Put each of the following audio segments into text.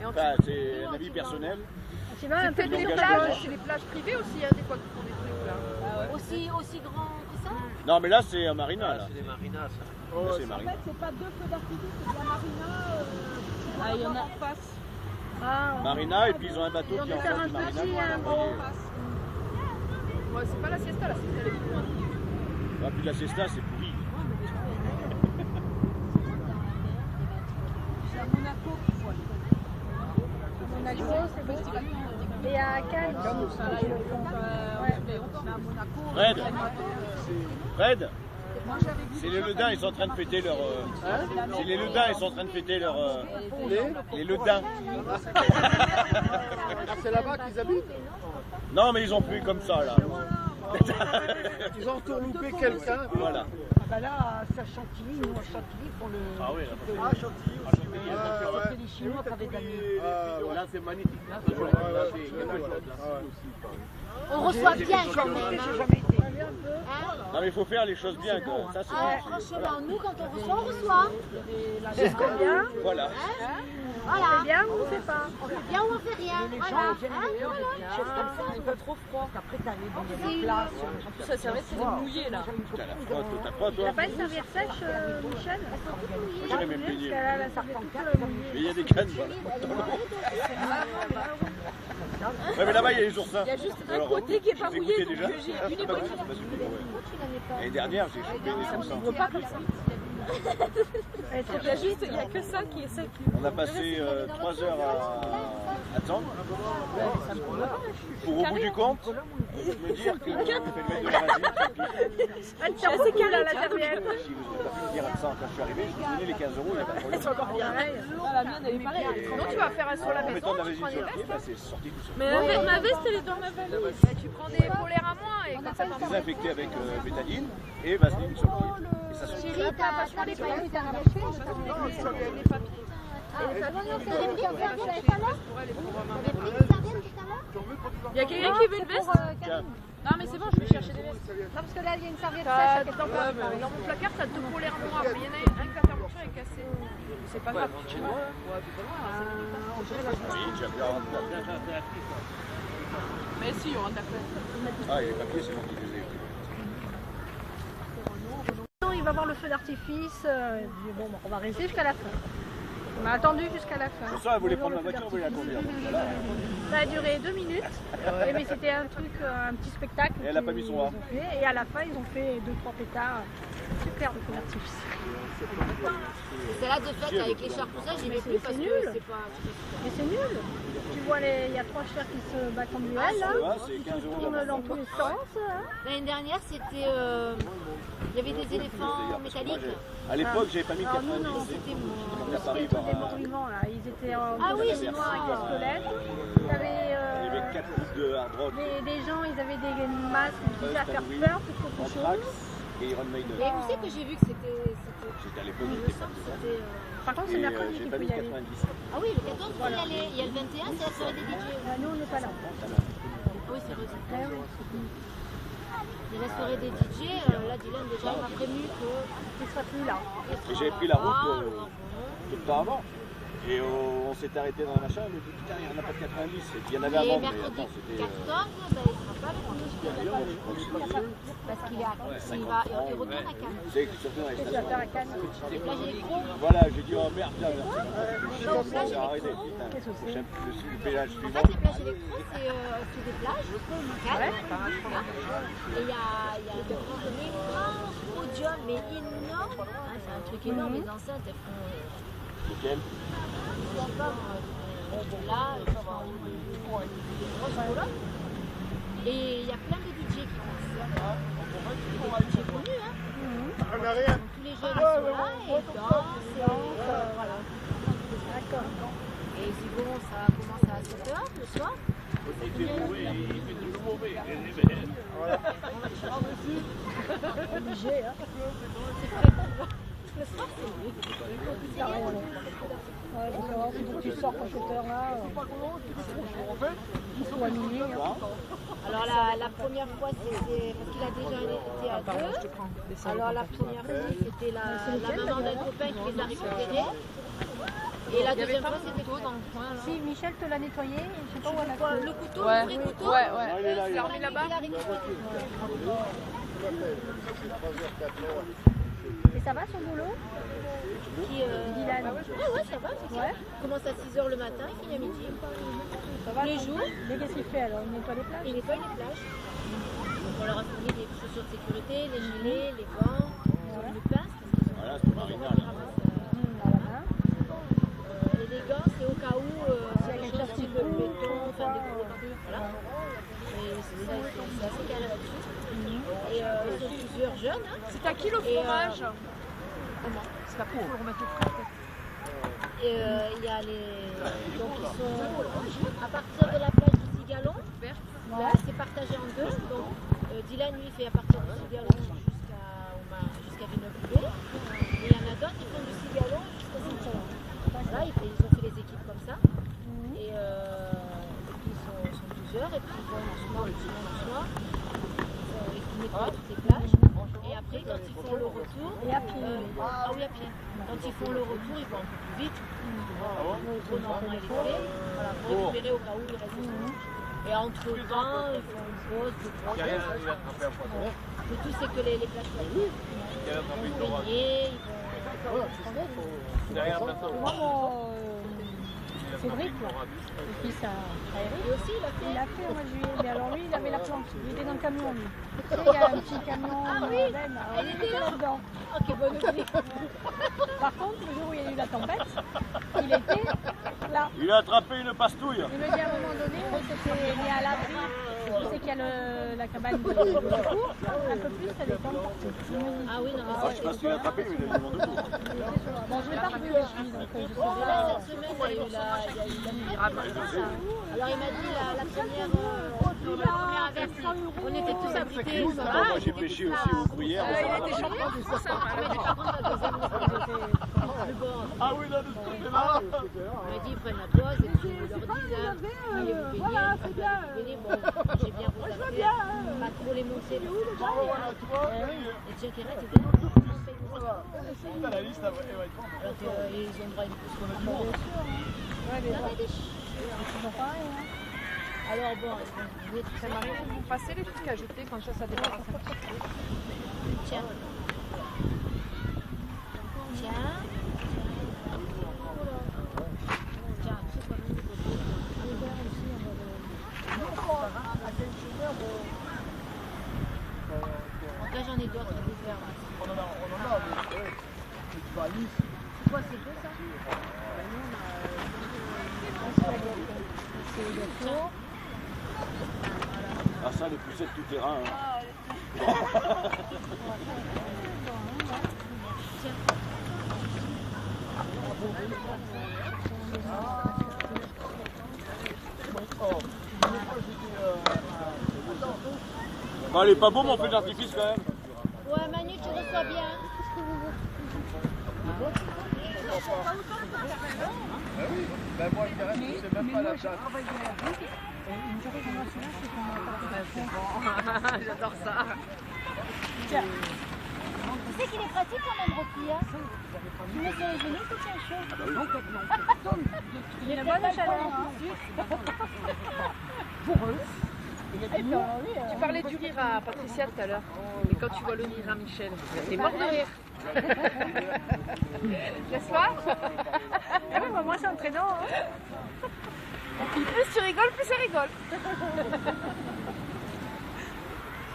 Enfin, c'est un avis personnel. C'est peut-être les plages privées aussi, hein, des fois qui font des trucs là. Aussi grand que ça? Non, mais là, c'est marina. Là. C'est des marinas, ça. Là, c'est marina. En fait, c'est pas 2 feux d'artifice, c'est de la marina. Il y en a en face. Marina, et puis ils ont un bateau qui est en face du marina. Ouais, c'est pas la siesta, la siesta elle est plus loin. Ah, puis la siesta, c'est pourri. C'est à Monaco qu'il faut aller. Monaco, c'est bon. Et à Cannes. Fred, c'est les Ledins, ils sont en train de fêter leur... C'est les Ledins, ils sont en train de fêter leur... Les Ledins. C'est là-bas qu'ils habitent? Non, mais ils ont pris comme ça, là. Ils ont entourloupé quelqu'un. Voilà. Là, c'est à Chantilly, nous à Chantilly, pour le. Ah oui, là. Chantilly. C'est les Chinois qui avaient gagné. Là, c'est magnifique. On reçoit bien quand même. J'ai jamais été. Non, mais il faut faire les choses bien, quoi. Ça, c'est Franchement, nous quand on reçoit. C'est bien. Voilà. Voilà. C'est bien ou on fait pas? On fait bien ou on fait rien. Les Voilà. gens viennent ailleurs, des choses comme ça, il fait trop froid. Après, t'arrives dans des places. En plus, la serviette, c'est mouillé là. T'as la frotte, t'as pas, toi? T'as pas une serviette sèche, Michel? J'aurais même payé. Parce qu'elle a la serviette toute mouillée. Mais il y a des cannes, voilà. Ouais, mais là-bas, il y a les oursins. Il y a juste un côté qui est pas mouillé, donc déjà. j'ai une époque. L'année dernière, j'ai chopé des oursins. Pas comme ça. Il y a que ça qui est sec. On a passé 3 heures à attendre. Pour au bout du compte, me dire que je fais le mettre de la résine. Elle tient assez calme la serviette. Si vous n'avez pas pu dire à ça quand je suis arrivé, je vous ai donné les 15 €, il n'y a pas de problème. C'est encore pareil. La mienne, elle est pareille. Non, tu vas faire un sur la En maison, mettant de la tu résine prends sur les le pied, vestes. c'est sorti tout seul. Mais ma veste, elle est dans ma valise. Tu prends des polaires à moins et comme ça, t'en Désinfecté avec bétadine et vaseline sur le pied. Et ça sort. Chérie, t'as pas les paillettes, t'as les papiers. Il y a quelqu'un qui veut une veste? Non mais c'est bon, je vais chercher des vestes. Non, parce que là, il y a une serviette Dans sèche. mon placard, t'as 2 polaires noirs, mais il y en a un que l'intervention est cassée. C'est pas grave. Ouais, c'est pas loin. Oui, j'ai appelé à rentrer. Mais si, on t'appelle. Ah, et les papiers, c'est moi qui les ai. Il va voir le feu d'artifice. Bon, on va rester jusqu'à la fin. On a attendu jusqu'à la fin. Pour ça, elle voulait prendre ma voiture, elle voulait la conduire. Ça a duré 2 minutes, mais c'était un truc, un petit spectacle. Et elle n'a pas mis son rat. Et à la fin, ils ont fait 2-3 pétards. Super, le feu d'artifice. C'est là de fait avec les chars, tout ça, j'y vais plus parce que c'est pas. Mais c'est nul. Tu vois, il y a 3 chars qui se battent en duel là. C'est 15 Ils tournent dans tous les sens. L'année dernière, c'était. Il y avait des éléphants métalliques. À l'époque, j'avais pas mis Alors nous, non, 90. c'était À Paris, des morts-vivants là. Ils étaient en noirs avec des squelettes. Il y il y avait 4 groupes de hard rock, des gens, ils avaient des masques qui disaient à faire peur plus qu'autre Anthrax chose. et Iron Maiden. Et vous savez que j'ai vu que c'était. J'étais à l'époque, j'étais pas dedans. Par contre, c'est Et mercredi j'ai qu'il pas faut mis y aller. 90. Ah oui, le 14, il faut y aller. Il y a le 21, c'est la soirée des DJ. Nous, on n'est pas là. Oui, c'est vrai. Ah oui. Il y a la soirée des DJ. Là, Dylan déjà m'a prévenu que. Il ne sera plus là. Et j'avais pris la route tout le temps avant. Et on s'est arrêté dans la machin, mais putain, il n'y en a pas de 90. Et puis il y en avait Et avant, mais mercredi attends, c'était. 14, ben, il sera pas venu. Parce qu'il va, il retourne à Cannes. Vous savez que surtout dans les Qu'est-ce que tu vas faire à Cannes? Là, j'ai les gros. Voilà, j'ai dit, oh merde, tiens, merci. J'ai arrêté, putain. Qu'est-ce que c'est? Le péage En suivant. fait, les plages électriques, c'est des plages, Cannes. Et il y a un immense podium, mais énorme. Hein, c'est un truc énorme, les enceintes, elles font. Lequel? Je sais pas, là, elles font des grosses colonnes. Et il y a plein de DJ qui passent. Des DJ connus, hein. On n'a rien. Tous les jeunes sont là et dansent, voilà. D'accord. Et si bon, ça commence à 7h le soir. Obligé, hein. Le soir, c'est mieux. Ouais, faut savoir si tu sors pour cette heure-là. Il faut à minuit. Alors la première fois, c'était parce qu'il a déjà été à 2. Alors la première fois, c'était la maman d'un copain qui les a récupérés. Et la deuxième fois, c'était couteau dans le coin. Là. Si Michel te l'a nettoyé, je sais pas où elle a quoi, fait. le couteau, Ouais. le vrai couteau. Ouais, ouais. Ah, il est là, il est là. remis là-bas. Et ça va son boulot? Qui, Dylan. Ah ouais, ça va, c'est ça. Ouais. Il commence à 6h le matin, il finit à midi. Ça va Les ton- jours. Mais qu'est-ce qu'il fait alors? Il nettoie les plages? Il nettoie les plages. Donc on leur a fourni des chaussures de sécurité, les gilets, les gants, les pinces. Voilà, c'est Marina. Là. Et les gants, c'est au cas où s'il y a quelque chose type de béton, enfin des gros trucs, voilà. Et c'est assez carré là-dessus. Et ils sont plusieurs jeunes. Hein. C'est à qui le Et, fromage Comment C'est après, il faut le remettre au frais. Et il y a les. Donc ils sont à partir de la plage du Cigalon. Là, c'est partagé en deux. Donc Dylan, lui, fait à partir du Cigalon jusqu'à Villeneuve-Loubet. Et il y en a d'autres qui font du Cigalon jusqu'à Saint-Saëns. Voilà, ils ont fait les équipes comme ça. Et puis ils sont plusieurs. Et puis ils vont le soir. Ils nettoient toutes les plages. Et après, quand ils font le retour. Et à pied. Ah oui, à pied. Quand ils font le retour, ils vont un peu plus vite. Le trou normalement il est fait. Voilà, pour récupérer au cas où il reste des choses. Et entre-temps, ils font une pause de 3 heures. Le tout, c'est que les plages soient libres. Ils vont baigner, ils vont. Moi, Cédric, là, le fils à Eric, Et aussi, il l'a fait au mois de juillet. Mais alors lui, il avait la plante. Il était dans le camion, lui. Tu sais, il y a un petit camion. Ben, alors, il était là-dedans. Ok, bonne idée. Par contre, le jour où il y a eu la tempête, il était là. Il a attrapé une pastouille. Il me dit à un moment donné, on s'était mis à l'abri. Tu sais qu'il y a la cabane de secours. Un peu plus, ça descend partout. Il me dit, Ah oui, non, mais Ah, je sais pas s'il a attrapé, mais il a du monde debout. bon, je l'ai pas revu aussi, donc je sais là, pas. cette semaine, il y a eu la Alors, il m'a dit la première averse, on était tous abrités. Ça va. Moi, j'ai pêché aussi au gruyère. Il était champion du Mais par contre, la deuxième, le bord. Ah oui, là, de ce côté-là. Il m'a dit, ils prennent la pause et puis ils leur disent, allez vous baigner. Bon, j'ai bien regardé, pas trop les monter. Et Jack et Red étaient Dans la liste, elle va être bonne. alors qu'ils ont droit à une pause comme tout le monde. Ouais, mais bon, c'est toujours pareil. Hein. Alors bon, Ça m'arrive de vous passer les trucs à jeter quand ça dépasse. tiens. Tiens. Tiens, c'est quoi le là j'en ai d'autres des verres. On en a, mais ouais. Tu vas à Nice. C'est quoi ces deux ça? Ah, ça, les poussettes tout terrain. Hein. Bon, elle est pas beau mon feu d'artifice quand même. Ouais, Manu, tu reçois bien. Ben oui, ben moi je dirais que c'est même pas la place. J'adore ça. Tu sais qu'il est pratique quand même, Rocky, hein? Tu mets sur les genoux, tu tiens chaud. Il a bonne chaleur. Pour eux. Tu parlais du rire à Patricia tout à l'heure. Et quand tu vois le rire à Michel, t'es mort de rire. N'est-ce pas? Ah oui, bah, moi c'est entraînant. Hein. Plus tu rigoles, plus ça rigole.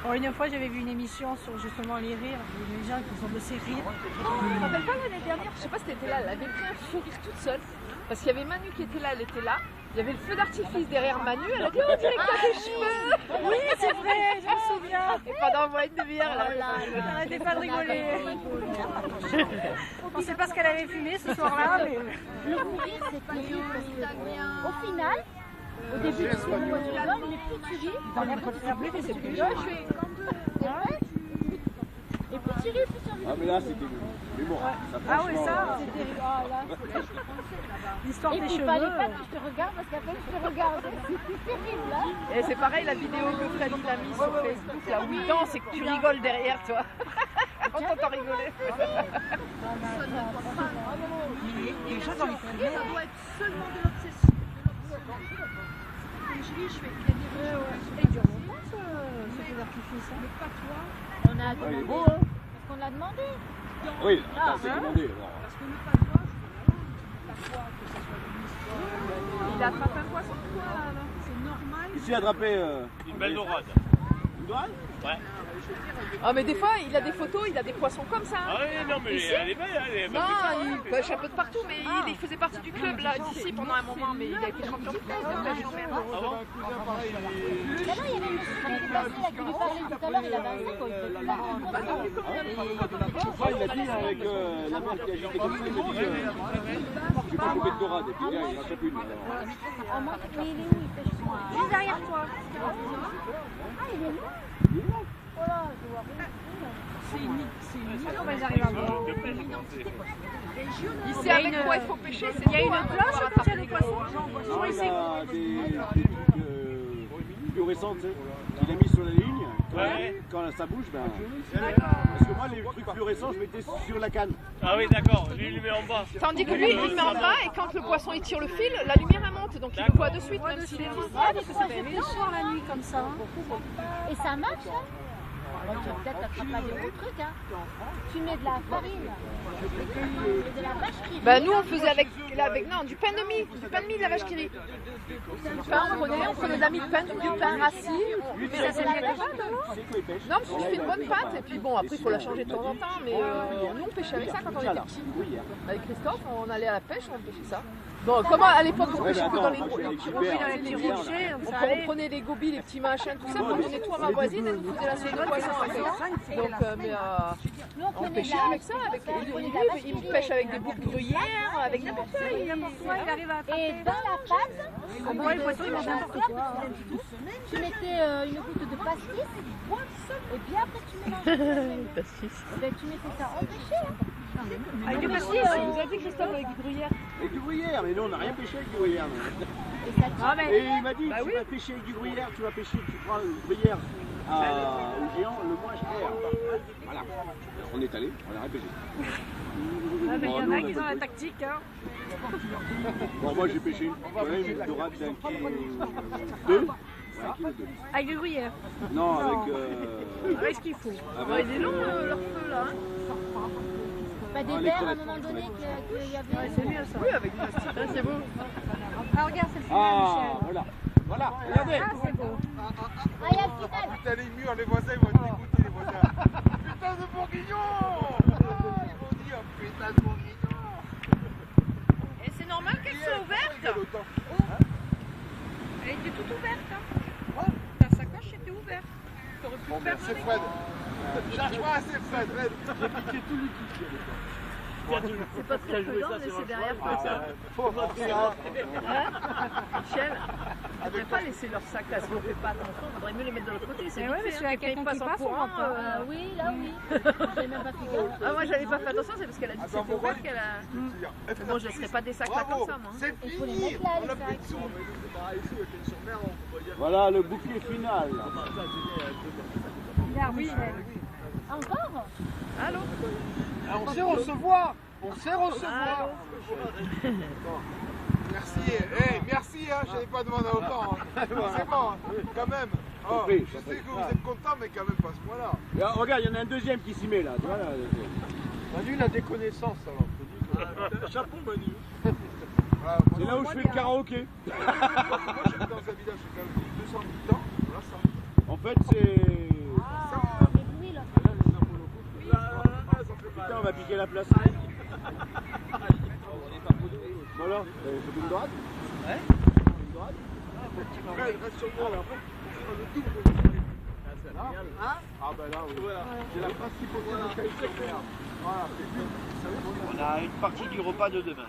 Bon, une fois j'avais vu une émission sur justement les rires, les gens qui sont de ces rires. Je me rappelle pas l'année dernière, je sais pas si t'étais là, elle avait pris un fou rire toute seule. Parce qu'il y avait Manu qui était là, elle était là. Il y avait le feu d'artifice derrière Manu, elle a dit on dirait que t'as des cheveux. Oui, c'est vrai, je me souviens. Et pendant moins une demi-heure, Elle n'arrêtait pas de rigoler. On ne sait pas ce qu'elle avait fumé ce soir-là, mais... Le courir, c'est terrible parce que, au final, au début, tu sais pourquoi tu rigoles, mais plus tu ris, c'est plus et plus tu ris, plus tu ris. Ah, mais là, c'était l'humour. Ah oui, ça, C'est terrible. Ah là, l'histoire et des puis il cheveux. fallait pas que je te regarde parce qu'après je te regarde. C'est terrible là. Et c'est pareil la vidéo que Fred il a mis sur Facebook là où il danse et que tu rigoles derrière toi. On t'entend rigoler. Déjà dans les Ça doit être seulement de l'obsession. Je fais il dure longtemps ce feu d'artifice. On a Ah, il est demandé. beau, hein? Parce qu'on l'a demandé. Oui, attends, c'est demandé. alors. Il attrape un poisson ou quoi là? C'est normal. Ici, attrapé Une belle dorade. une dorade. Ouais. Ah mais des fois il a des photos, il a des poissons comme ça. Ah oui, non, mais Ici elle est belle, elle est belle. Non, il pêche un peu de partout, mais il faisait partie du club là d'ici pendant un moment, mais il a été champion de France de pêche en mer. Ah bon? Là-bas, il y avait une qui était passée, là, qui lui parlait tout à l'heure, il avait un sac, quoi. Il était pas Ah, il a dit avec la mer qui agitait comme ça, il m'a dit j'ai pas coupé de dorade. Et puis là, il en attrape une. alors. Ah, moi, mais il est où? Il pêche sur moi. Juste derrière toi. Ah, il est là. Voilà, je vois. Comment ils arrivent à voir? Il sait avec quoi il faut pêcher, c'est Il y a une cloche quand il y a des poissons. Non, il a des trucs fluorescents, tu sais, qu'il a mis sur la ligne. Quand ça bouge, ben. Parce que moi, les trucs fluorescents, je mettais sur la canne. Ah oui, d'accord, lui, il le met en bas. Tandis que lui, il le met en bas et quand le poisson il tire le fil, la lumière elle monte, donc il le voit de suite, même s'il est Ah, parce que ça fait bien soir la nuit comme ça. Et ça marche, hein? Ok, peut-être t'attrapes pas des gros trucs, hein. Tu mets de la farine et de la vache qui rit. Bah nous on faisait avec du pain de mie de la vache qui rit. Du pain, on prenait de la mie de pain, du pain rassis. Mais ça c'est bien pas alors. Non, parce que tu fais une bonne pâte et puis bon après il faut la changer de temps en temps, mais nous on pêchait avec ça quand on était petits. Avec Christophe, on allait à la pêche, on pêchait ça. Bon, comment à l'époque on pêchait que dans les petits rochers, on prenait les gobies, les petits machins, tout ça, on donnait tout à ma voisine, elle nous faisait la sauce de poisson avec. Donc on pêchait avec ça, il me pêche avec des boucles gruyères, avec n'importe quoi. Il arrive à attraper. Et dans la pâte, Ouais, le poisson il mange n'importe quoi. tu mettais une goutte de pastis, et puis après tu mélangeais. Pastis. Ben, tu mettais ça en pêché, hein. Avec du pastis, il nous a dit Christophe avec du gruyère. Avec du gruyère, mais nous, on n'a rien pêché avec du gruyère. nous. Et ça tire. Et il m'a dit, tu vas pêcher avec du gruyère, tu vas pêcher, tu prends le gruyère au géant le moins cher. Voilà. On est allé, on a rien pêché. Ah, mais il y en a qui ont la tactique. Hein. Bon, moi j'ai pêché une dorade d'un kilo 2. Avec du gruyère. Non, avec. Avec ce qu'il faut. Avec, Il est long leur feu là. Pas des verres à un moment donné qu'il y avait. C'est mieux ça. Oui, avec du plastique, c'est beau. Ah, regarde, c'est le final, Ah, Michel. voilà. Voilà, regardez. Ah, c'est beau. Ah, il y a le final. Putain, les murs, les voisins, ils vont être dégoûtés, les voisins. Putain de bourguignon. Ils vont dire, putain de bourguignon. Et c'est normal qu'elle soit ouverte. Quel autant. Elle était toute ouverte. Hein. Ta sacoche était ouverte. T'aurais pu Bon, faire merci Fred. Cherche pas assez Fred. Fred. J'ai piqué tout le kiki. C'est pas très prudent de laisser derrière comme ça. Faut voir ça. Michel, on ne devrait pas laisser leur sac là, si on ne fait pas attention, il faudrait mieux les mettre de l'autre côté. C'est Mais vite ouais, mais fait, s'il y a hein, quelqu'un passe qui en passe, on courant, voit pas. Oui, là oui. J'ai même pas fait gaffe. Ah, moi j'avais pas fait attention, c'est parce qu'elle a dit que Attends, c'était bon, ouvert qu'elle a. Moi je laisserais pas des sacs là Bravo, comme ça, moi. c'est Il faut les fini. mettre là, On les a pris sacs. de sous. C'est pareil ici, avec une sur-mer, on peut dire. Voilà le bouquet final. Regarde, Michel. Encore? Allô. Ah, on sait recevoir. On sait recevoir. Merci. Hey, merci, hein. Je n'avais pas demandé autant. Hein. C'est bon, hein. Quand même. Oh, prie, je sais que vous êtes content, mais quand même pas à ce point-là. Et, regarde, il y en a un deuxième qui s'y met là. Tu vois, là. Manu, il a des connaissances alors. Chapeau, Manu. Voilà, C'est là où je fais le karaoké. moi, j'habite dans un village qui a quand même 200 habitants. Voilà ça. En fait, c'est. Ah, des bruits là. Putain, on va piquer la place. Voilà, c'est une droite. Fred, reste sur moi là. Le double. Ah bah là, oui. C'est la principauté de Caille-sur-Mer. Voilà, c'est On a une partie du repas de demain.